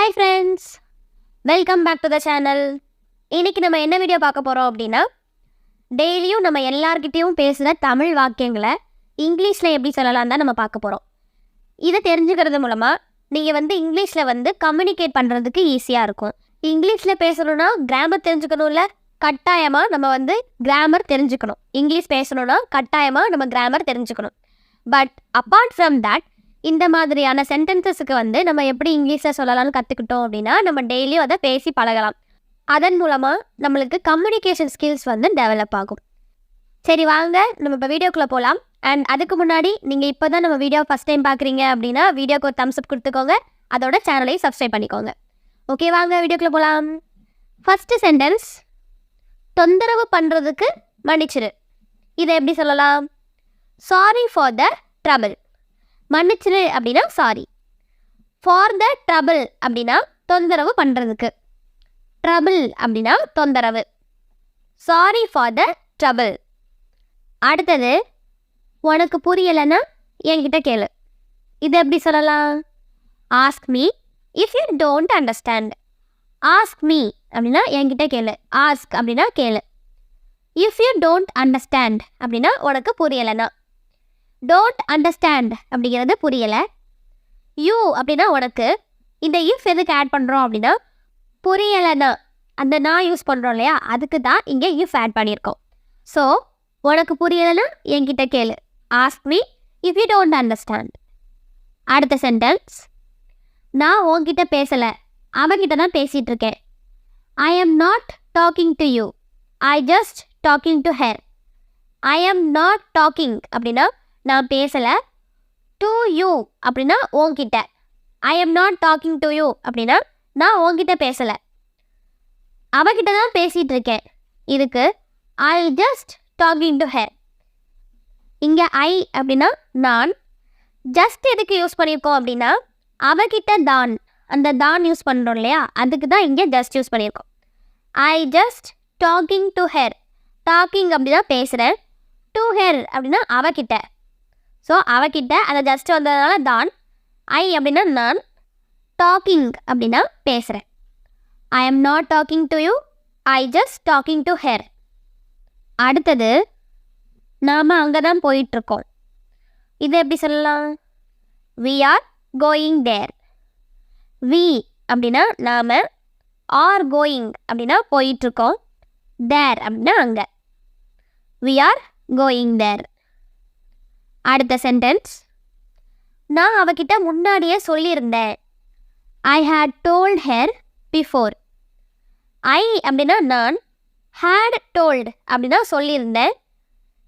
Hi friends, welcome back to the channel. இன்றைக்கி நம்ம என்ன வீடியோ பார்க்க போகிறோம் அப்படின்னா, டெய்லியும் நம்ம எல்லார்கிட்டையும் பேசுகிற தமிழ் வாக்கியங்களை இங்கிலீஷில் எப்படி சொல்லலாம் தான் நம்ம பார்க்க போகிறோம். இதை தெரிஞ்சுக்கிறது மூலமாக நீங்கள் இங்கிலீஷில் கம்யூனிகேட் பண்ணுறதுக்கு ஈஸியாக இருக்கும். இங்கிலீஷில் பேசணுன்னா கிராமர் தெரிஞ்சுக்கணும்ல, கட்டாயமாக நம்ம கிராமர் தெரிஞ்சுக்கணும். இங்கிலீஷ் பேசணுன்னா கட்டாயமாக நம்ம கிராமர் தெரிஞ்சுக்கணும். பட் அப்பார்ட் ஃப்ரம் தட், இந்த மாதிரியான சென்டென்சஸுக்கு நம்ம எப்படி இங்கிலீஷில் சொல்லலாம்னு கற்றுக்கிட்டோம் அப்படின்னா, நம்ம டெய்லியும் அதை பேசி பழகலாம். அதன் மூலமாக நம்மளுக்கு கம்யூனிகேஷன் ஸ்கில்ஸ் டெவலப் ஆகும். சரி, வாங்க நம்ம இப்போ வீடியோக்குள்ளே போகலாம். அண்ட் அதுக்கு முன்னாடி நீங்கள் இப்போ தான் நம்ம வீடியோ ஃபஸ்ட் டைம் பார்க்குறீங்க அப்படின்னா வீடியோக்கு ஒரு தம்ஸ் அப் கொடுத்துக்கோங்க. அதோட சேனலையும் சப்ஸ்கிரைப் பண்ணிக்கோங்க. ஓகே, வாங்க வீடியோக்குள்ளே போகலாம். ஃபஸ்ட்டு சென்டென்ஸ், தொந்தரவு பண்ணுறதுக்கு மன்னிச்சிரு. இதை எப்படி சொல்லலாம்? Sorry for the trouble. மன்னிச்சிரு அப்படின்னா சாரி. ஃபார் த ட்ரபிள் அப்படின்னா தொந்தரவு பண்ணுறதுக்கு. ட்ரபிள் அப்படின்னா தொந்தரவு. Sorry for the trouble. அடுத்தது, உனக்கு புரியலைன்னா என்கிட்ட கேளு. இது எப்படி சொல்லலாம்? Ask me if you don't understand. Ask me அப்படின்னா என்கிட்ட கேளு. ஆஸ்க் அப்படின்னா கேளு. இஃப் யூ டோன்ட் அண்டர்ஸ்டாண்ட் அப்படின்னா உனக்கு புரியலைன்னா. டோன்ட் அண்டர்ஸ்டாண்ட் அப்படிங்கிறது புரியலை. யூ அப்படின்னா உனக்கு. இந்த இஃப் எதுக்கு ஆட் பண்ணுறோம் அப்படின்னா, புரியலைன்னா அந்த நான் யூஸ் பண்ணுறோம் இல்லையா, அதுக்கு தான் இங்கே இஃப் ஆட் பண்ணியிருக்கோம். ஸோ உனக்கு புரியலைன்னா என்கிட்ட கேளு. Ask me if you don't understand. அடுத்த சென்டென்ஸ், நான் உன்கிட்ட பேசலை, அவன்கிட்ட தான் பேசிகிட்டு இருக்கேன். ஐ am not talking to you, I just talking to her. I am not docking அப்படின்னா நான் பேசலை. டு யூ அப்படின்னா உன்கிட்ட. ஐ am not talking to you அப்படின்னா நான் உன்கிட்ட பேசலை, அவகிட்ட தான் பேசிகிட்டு இருக்கேன். இதுக்கு ஐ ஜஸ்ட் டாக்கிங் டு ஹெர். இங்கே ஐ அப்படின்னா நான். ஜஸ்ட் எதுக்கு யூஸ் பண்ணியிருக்கோம் அப்படின்னா, அவகிட்ட தான், அந்த தான் யூஸ் பண்ணுறோம் இல்லையா, அதுக்கு தான் இங்கே ஜஸ்ட் யூஸ் பண்ணியிருக்கோம். I just talking to her. Talking அப்படின்னா பேசுகிறேன். டு ஹெர் அப்படின்னா அவகிட்ட. ஸோ அவகிட்ட அந்த ஜஸ்ட் வந்ததுனால தான். ஐ அப்படின்னா நான். டாக்கிங் அப்படின்னா பேசுகிறேன். I am not talking to you, I just talking to her. அடுத்தது, நாம் அங்கே தான் போயிட்டுருக்கோம். இது எப்படி சொல்லலாம்? We are going there. We அப்படின்னா நாம், ஆர் கோயிங் அப்படின்னா போயிட்டுருக்கோம், தேர் அப்படின்னா அங்கே. We are going there. அடுத்த சென்டென்ஸ், நான் அவகிட்ட முன்னாடியே சொல்லியிருந்தேன். I had told her before. I அப்படின்னா நான். ஹேட் டோல்ட் அப்படின்னா சொல்லியிருந்தேன்.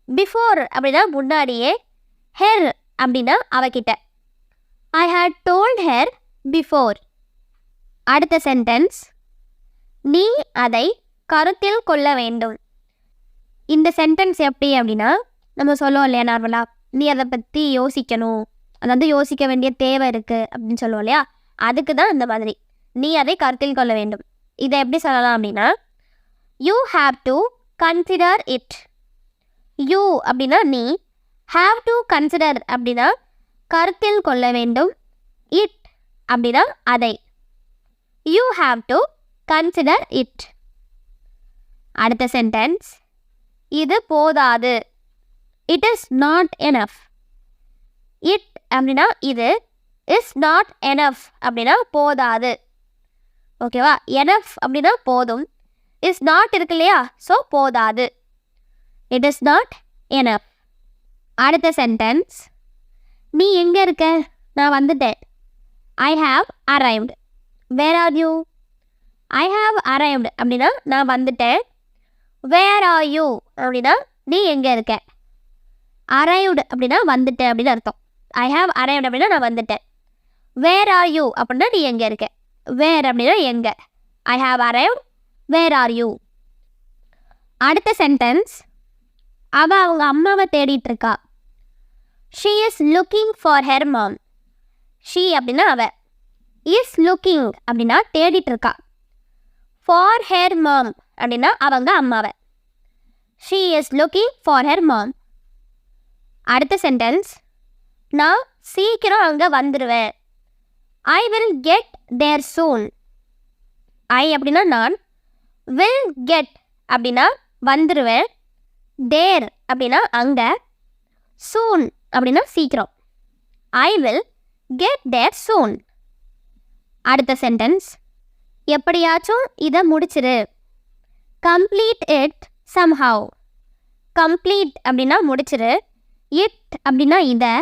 பிஃபோர் அப்படின்னா முன்னாடியே. ஹெர் அப்படின்னா அவகிட்ட. ஐ ஹேட் டோல்ட் ஹெர் பிஃபோர். அடுத்த சென்டென்ஸ், நீ அதை கருத்தில் கொள்ள வேண்டும். இந்த சென்டென்ஸ் எப்படி அப்படின்னா, நம்ம சொல்லுவோம் இல்லையா நார்மலாக, நீ அதை பற்றி யோசிக்கணும், அதாவது யோசிக்க வேண்டிய தேவை இருக்குது அப்படின்னு சொல்லுவோம் இல்லையா, அதுக்கு தான் இந்த மாதிரி நீ அதை கருத்தில் கொள்ள வேண்டும். இதை எப்படி சொல்லலாம் அப்படின்னா, you have to consider it. You அப்படின்னா நீ. ஹாவ் டு கன்சிடர் அப்படின்னா கருத்தில் கொள்ள வேண்டும். இட் அப்படின்னா அதை. You have to consider it. அடுத்த சென்டென்ஸ், இது போதாது. It is not enough. It அப்படின்னா இது. இஸ் நாட் எனஃப் அப்படின்னா போதாது. ஓகேவா? எனஃப் அப்படின்னா போதும். இஸ் நாட் இருக்கு இல்லையா, ஸோ போதாது. It is not enough. அடுத்த சென்டென்ஸ், நீ எங்கே இருக்க? நான் வந்துட்டேன். I have arrived. Where are you? I have arrived அப்படின்னா நான் வந்துட்டேன். வேர் ஆர் யூ அப்படின்னா நீ எங்கே இருக்க? அரைவ்டு அப்படின்னா வந்துட்டேன் அப்படின்னு அர்த்தம். ஐ ஹாவ் அரைவ்டு அப்படின்னா நான் வந்துட்டேன். வேர் ஆர் யூ அப்படின்னா நீ எங்கே இருக்க? வேர் அப்படின்னா எங்கே. I have arrived. Where are you. அடுத்த சென்டென்ஸ், அவள் அவங்க அம்மாவை தேடிட்டு இருக்கா. She is looking for her mom. She அப்படின்னா அவ. இஸ் லுக்கிங் அப்படின்னா தேடிட்டு இருக்கா. ஃபார் ஹெர் மாம் அப்படின்னா அவங்க அம்மாவை. She is looking for her mom. அடுத்த சென்டென்ஸ், நான் சீக்கிரம் அங்கே வந்துடுவேன். ஐ வில் கெட் தேர் சூன். ஐ அப்படின்னா நான், வில் கெட் அப்படின்னா வந்துடுவேன், தேர் அப்படின்னா அங்கே, சூன் அப்படின்னா சீக்கிரம். I will get there soon. அடுத்த சென்டென்ஸ், எப்படியாச்சும் இதை முடிச்சிரு. Complete it somehow. கம்ப்ளீட் அப்படின்னா முடிச்சிரு, இட் அப்படின்னா இதை,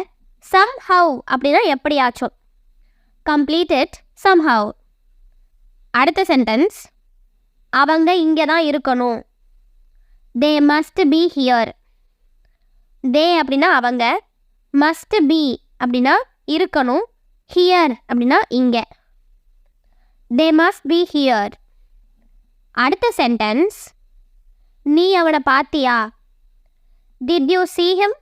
சம்ஹவ் அப்படின்னா எப்படியாச்சும். Complete it somehow. அடுத்த சென்டென்ஸ், அவங்க இங்கே தான் இருக்கணும். They must be here. They அப்படின்னா அவங்க, மஸ்ட் பி அப்படின்னா இருக்கணும், ஹியர் அப்படின்னா இங்கே. They must be here. அடுத்த சென்டென்ஸ், நீ அவனை பார்த்தியா. Did you see him?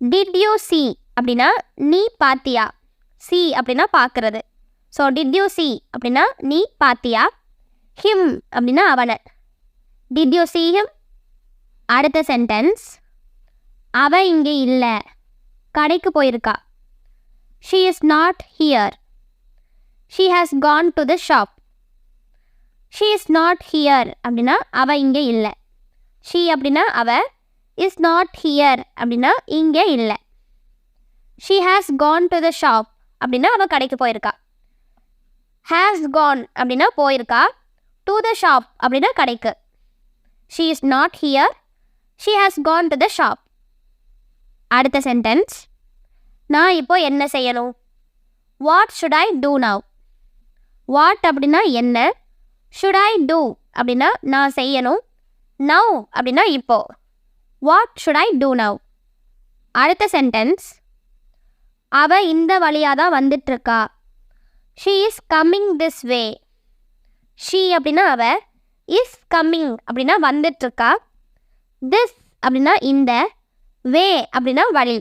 Did you see அப்படின்னா நீ பார்த்தியா, see அப்படின்னா பார்க்குறது. ஸோ டிட் யூ see அப்படின்னா நீ பார்த்தியா, ஹிம் அப்படின்னா அவனை. Did you see him? அடுத்த சென்டென்ஸ், அவ இங்கே இல்லை, கடைக்கு போயிருக்கா. She is not here. She has gone to the shop. She is not here அப்படின்னா அவ இங்கே இல்லை. ஷீ அப்படின்னா அவ, இஸ் நாட் ஹியர் அப்படின்னா இங்கே இல்லை. She has gone to the shop அப்படின்னா அவள் கடைக்கு போயிருக்கா. ஹேஸ் கான் அப்படின்னா போயிருக்கா, டு த ஷாப் அப்படின்னா கடைக்கு. She is not here, she has gone to the shop. அடுத்த சென்டென்ஸ், நான் இப்போ என்ன செய்யணும். What should I do now. What அப்படின்னா என்ன, ஷுட் ஐ டூ அப்படின்னா நான் செய்யணும், நவ் அப்படின்னா இப்போ. What should I do now. அடுத்த சென்டென்ஸ், அவ இந்த வழியாக தான் வந்துட்டுருக்கா. She is coming this way. She அப்படின்னா அவ, இஸ் கம்மிங் அப்படின்னா வந்துட்டுருக்கா, திஸ் அப்படின்னா இந்த, வே அப்படின்னா வழி.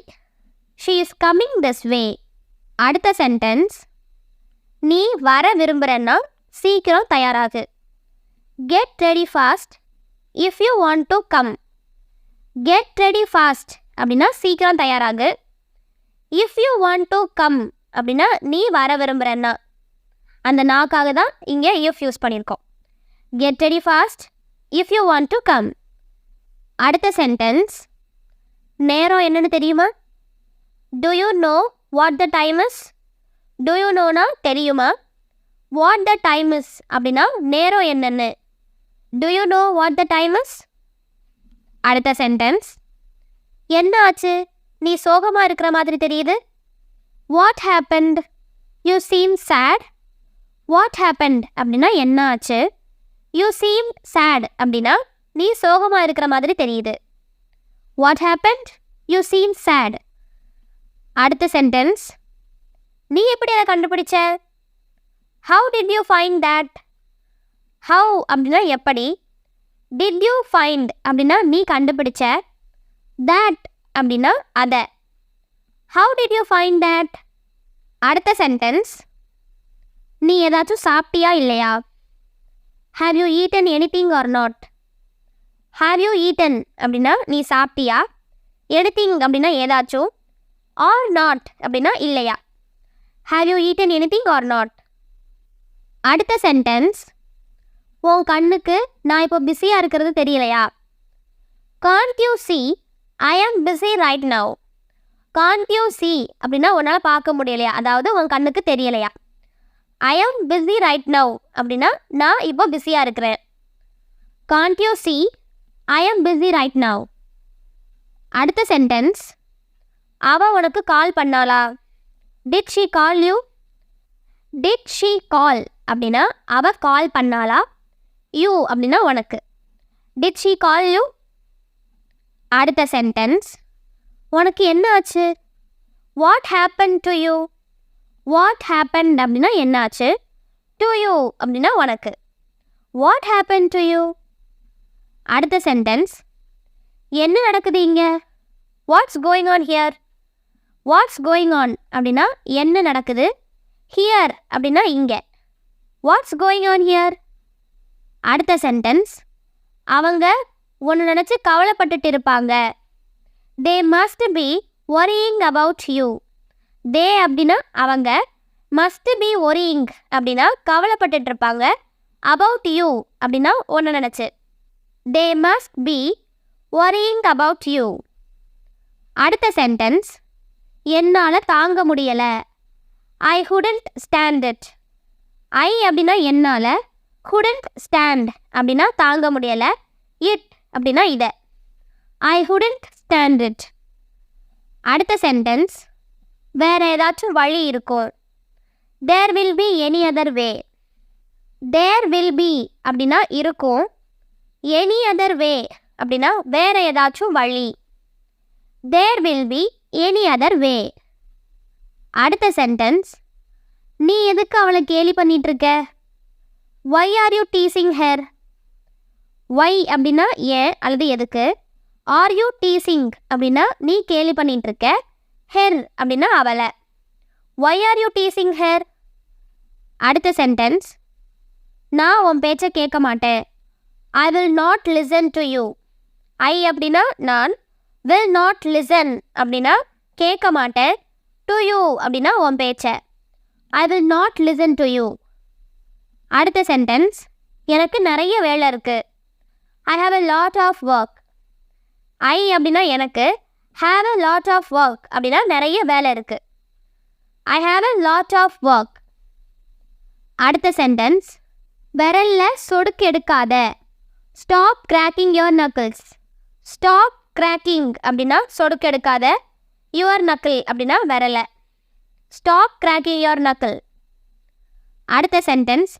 She is coming this way. அடுத்த சென்டென்ஸ், நீ வர விரும்புகிறன்னா சீக்கிரம் தயாராகு. Get ready fast if you want to come. Get ready fast அப்படின்னா சீக்கிரம் தயாராகு. If you want to come அப்படின்னா நீ வர விரும்புகிறன்னா. அந்த நாக்காக தான் இங்கே இஃப் யூஸ் பண்ணியிருக்கோம். Get ready fast if you want to come. அடுத்த சென்டென்ஸ், நேரம் என்னன்னு தெரியுமா. Do you know what the time is. Do you நோனா தெரியுமா. வாட் த டைம் இஸ் அப்படின்னா நேரம் என்னன்னு. Do you know what the time is. அடுத்த சென்டென்ஸ், என்ன ஆச்சு, நீ சோகமாக இருக்கிற மாதிரி தெரியுது. What happened, you seem sad. What happened அப்படின்னா என்ன ஆச்சு, யூ சீம் சேட் அப்படின்னா நீ சோகமாக இருக்கிற மாதிரி தெரியுது. What happened, you seem sad. அடுத்த சென்டென்ஸ், நீ எப்படி அதை கண்டுபிடிச்ச. How did you find that. How அப்படின்னா எப்படி, டிட் யூ ஃபைண்ட் அப்படின்னா நீ கண்டுபிடிச்ச, தேட் அப்படின்னா அதை. How did you find that. அடுத்த சென்டென்ஸ், நீ ஏதாச்சும் சாப்பிட்டியா இல்லையா. Have you eaten anything or not. Have you eaten அப்படின்னா நீ சாப்பிட்டியா, எனிதிங் அப்படின்னா ஏதாச்சும், ஆர் நாட் அப்படின்னா இல்லையா. Have you eaten anything or not. அடுத்த சென்டென்ஸ், உன் கண்ணுக்கு நான் இப்போ பிஸியாக இருக்கிறது தெரியலையா. Can't you see I am busy right now. Can't you see அப்படின்னா உன்னால் பார்க்க முடியலையா, அதாவது உன் கண்ணுக்கு தெரியலையா. ஐ ஆம் பிஸி ரைட் நவ் அப்படின்னா நான் இப்போ பிஸியாக இருக்கிறேன். Can't you see I am busy right now. அடுத்த சென்டென்ஸ், அவள் உனக்கு கால் பண்ணாளா. Did she call you. Did she call அப்படின்னா அவள் கால் பண்ணாளா, யூ அப்படின்னா உனக்கு. Did she call you. அடுத்த சென்டென்ஸ், உனக்கு என்ன ஆச்சு. What happen to you. What happen அப்படின்னா என்ன ஆச்சு, டு யூ அப்படின்னா உனக்கு. What happen to you. அடுத்த சென்டென்ஸ், என்ன நடக்குது இங்கே. What's going on here. What's going on அப்படின்னா என்ன நடக்குது, ஹியர் அப்படின்னா இங்கே. What's going on here. அடுத்த சென்டென்ஸ், அவங்க ஒன்று நினச்சி கவலைப்பட்டுட்டு இருப்பாங்க. தே must B worrying about you. தே அப்படின்னா அவங்க, must be worrying அப்படின்னா கவலைப்பட்டுட்டு இருப்பாங்க. about you அப்படின்னா ஒன்று நினச்சி. they must be worrying about you. அடுத்த சென்டென்ஸ், என்னால் தாங்க முடியலை. I couldn't stand it. I அப்படின்னா என்னால், couldn't stand அப்படின்னா தாங்க முடியலை, it அப்படின்னா இதை. I couldn't stand it. அடுத்த சென்டென்ஸ், வேறு ஏதாச்சும் வழி இருக்கும். there will be any other way. there will be அப்படின்னா இருக்கும், any other way அப்படின்னா வேறு ஏதாச்சும் வழி. there will be any other way. அடுத்த சென்டென்ஸ், நீ எதுக்கு அவளை கேலி பண்ணிகிட்ருக்க. why are you teasing her. why அப்படின்னா ஏன் அல்லது எதுக்கு, are you teasing அப்படின்னா நீ கேலி பண்ணிகிட்ருக்க, her அப்படின்னா அவளை. why are you teasing her. அடுத்த சென்டென்ஸ், நான் உன் பேச்சை கேட்க மாட்டேன். I will not listen to you. I அப்படின்னா நான், will not listen அப்படின்னா கேட்க மாட்டேன், to you அப்படின்னா உன் பேச்சை. I will not listen to you. அடுத்த சென்டென்ஸ், எனக்கு நிறைய வேலை இருக்குது. I have a lot of work. I அப்படின்னா எனக்கு, have a lot of work அப்படின்னா நிறைய வேலை இருக்குது. I have a lot of work. அடுத்த சென்டென்ஸ், விரல்ல சொடுக்கு எடுக்காத. Stop cracking your knuckles. Stop cracking அப்படின்னா சொடுக்கு எடுக்காத, your knuckle அப்படின்னா விரலை. Stop cracking your knuckle. அடுத்த சென்டென்ஸ்,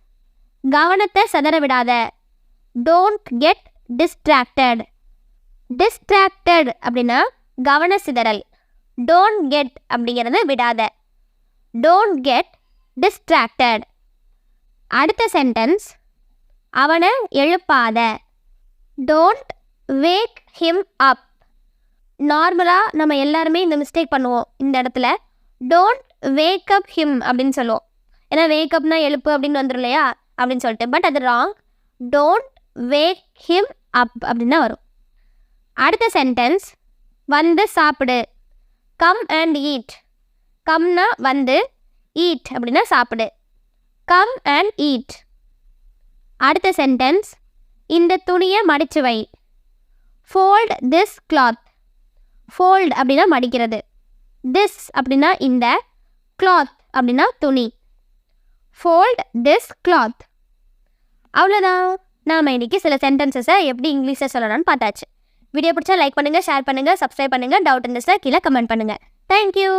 கவனத்தை சிதற விடாத. Don't get distracted. distracted அப்படின்னா கவன சிதறல். don't get அப்படிங்கிறது விடாத. don't get distracted. அடுத்த சென்டென்ஸ், அவனை எழுப்பாத. don't wake him up. நார்மலாக நம்ம எல்லாருமே இந்த மிஸ்டேக் பண்ணுவோம். இந்த இடத்துல don't wake up him அப்படின்னு சொல்லுவோம். ஏன்னா wake upனா எழுப்பு அப்படின்னு வந்துடும் இல்லையா அப்படின்னு சொல்லிட்டு. பட் அது wrong. don't wake him up அப்படின்னா வரும். அடுத்த சென்டென்ஸ், வந்து சாப்பிடு. come and eat. கம்னா வந்து, eat அப்படின்னா சாப்பிடு. come and eat. அடுத்த சென்டென்ஸ், இந்த துணியை மடித்து வை. fold this cloth. fold அப்படின்னா மடிக்கிறது. this அப்படின்னா இந்த, cloth அப்படின்னா துணி. fold this cloth. அவ்வளோதான். நாம் இன்றைக்கி சில சென்டென்சஸை எப்படி இங்கிலீஷில் சொல்லலாம்னு பார்த்தாச்சு. வீடியோ பிடிச்சா லைக் பண்ணுங்கள், ஷேர் பண்ணுங்கள், சப்ஸ்கிரைப் பண்ணுங்கள். டவுட் இருந்துச்சுன்னா கீழே கமெண்ட் பண்ணுங்கள். தேங்க்யூ.